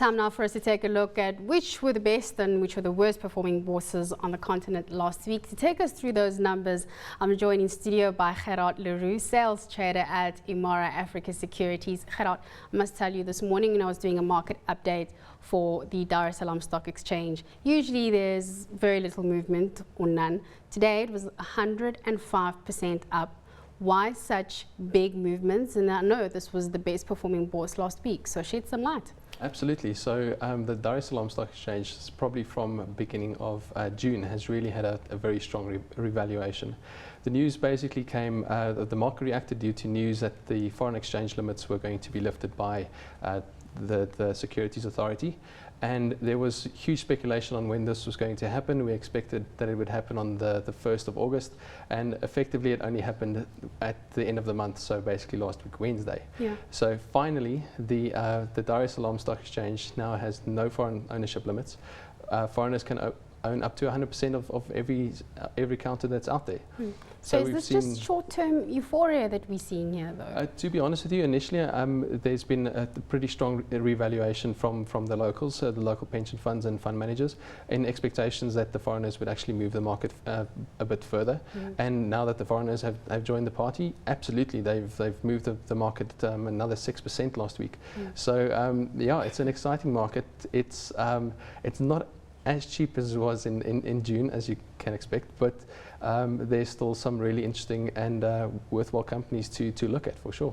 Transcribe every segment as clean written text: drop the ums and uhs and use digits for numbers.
Time now for us to take a look at which were the best and which were the worst performing bourses on the continent last week. To take us through those numbers, I'm joined in studio by Gerhard le Roux, sales trader at Imara Africa Securities. Gerhard, I must tell you, this morning when I was doing a market update for the Dar es Salaam Stock Exchange, usually there's very little movement or none. Today it was 105% up. Why such big movements? And I know this was the best performing bourse last week, so shed some light. Absolutely. So the Dar es Salaam Stock Exchange, probably from beginning of June, has really had a very strong revaluation. The news basically came, the market reacted due to news that the foreign exchange limits were going to be lifted by the Securities Authority. And there was huge speculation on when this was going to happen. We expected that it would happen on the 1st of August, and effectively it only happened at the end of the month, so basically last week, Wednesday. Yeah. So finally, the Dar es Salaam Stock Exchange now has no foreign ownership limits. Foreigners can own up to 100% of every counter that's out there. So is this just short-term euphoria that we're seeing here, though? To be honest with you, initially there's been a pretty strong revaluation from the locals, the local pension funds and fund managers, in expectations that the foreigners would actually move the market a bit further. And now that the foreigners have joined the party, absolutely, they've moved the market another 6% last week. So yeah, it's an exciting market. It's not as cheap as it was in June, as you can expect, but there's still some really interesting and worthwhile companies to look at, for sure.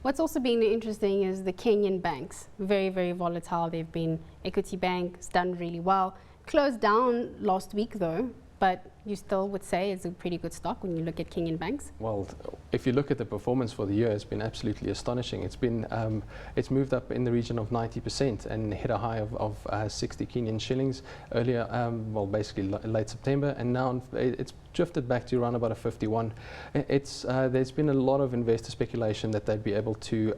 What's also been interesting is the Kenyan banks, very, very volatile. They've been, Equity Bank has done really well. Closed down last week though, but you still would say it's a pretty good stock when you look at Kenyan banks? Well, if you look at the performance for the year, it's been absolutely astonishing. It's been, it's moved up in the region of 90% and hit a high of 60 Kenyan shillings earlier, well, basically late September, and now it's drifted back to around about a 51. There's been a lot of investor speculation that they'd be able to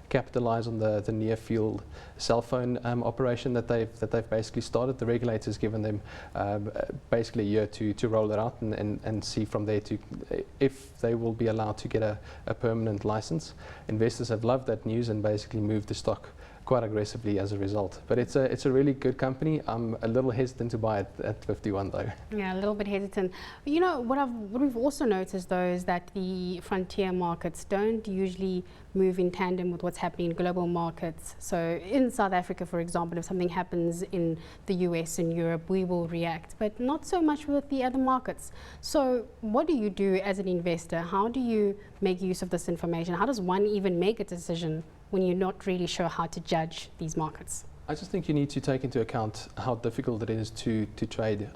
capitalize on the near field cell phone operation that they've basically started. The regulators given them basically a year to roll it out and see from there if they will be allowed to get a permanent license. Investors have loved that news and basically moved the stock quite aggressively as a result. But it's a really good company. I'm a little hesitant to buy it at 51 though. Yeah, a little bit hesitant. But you know, what we've also noticed though is that the frontier markets don't usually move in tandem with what's happening in global markets. So in South Africa, for example, if something happens in the US and Europe, we will react, but not so much with the other markets. So what do you do as an investor? How do you make use of this information? How does one even make a decision when you're not really sure how to judge these markets? I just think you need to take into account how difficult it is to trade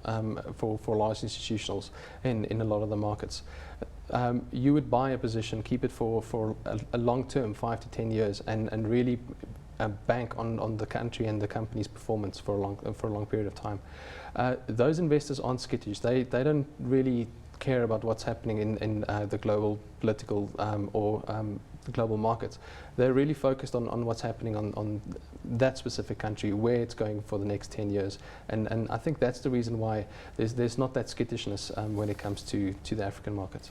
for large institutionals in a lot of the markets. You would buy a position, keep it for a long term, 5 to 10 years, and really bank on the country and the company's performance for a long period of time. Those investors aren't skittish. They don't really care about what's happening in the global political or the global markets. They're really focused on what's happening on that specific country, where it's going for the next 10 years. And I think that's the reason why there's not that skittishness when it comes to the African markets.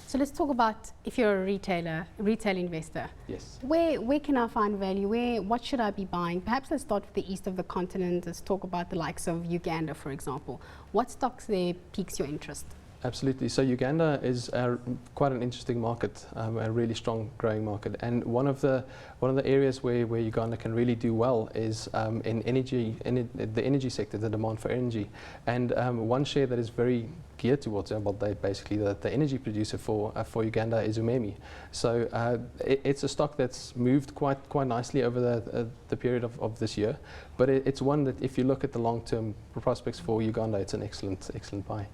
So let's talk about, if you're a retail investor. Yes. Where can I find value? What should I be buying? Perhaps let's start with the east of the continent. Let's talk about the likes of Uganda, for example. What stocks there piques your interest? Absolutely. So Uganda is quite an interesting market, a really strong growing market, and one of the areas where Uganda can really do well is in the energy sector, the demand for energy. And one share that is very geared towards basically the energy producer for Uganda is Umemi. So it's a stock that's moved quite nicely over the period of this year, but it's one that if you look at the long-term prospects for Uganda, it's an excellent buy.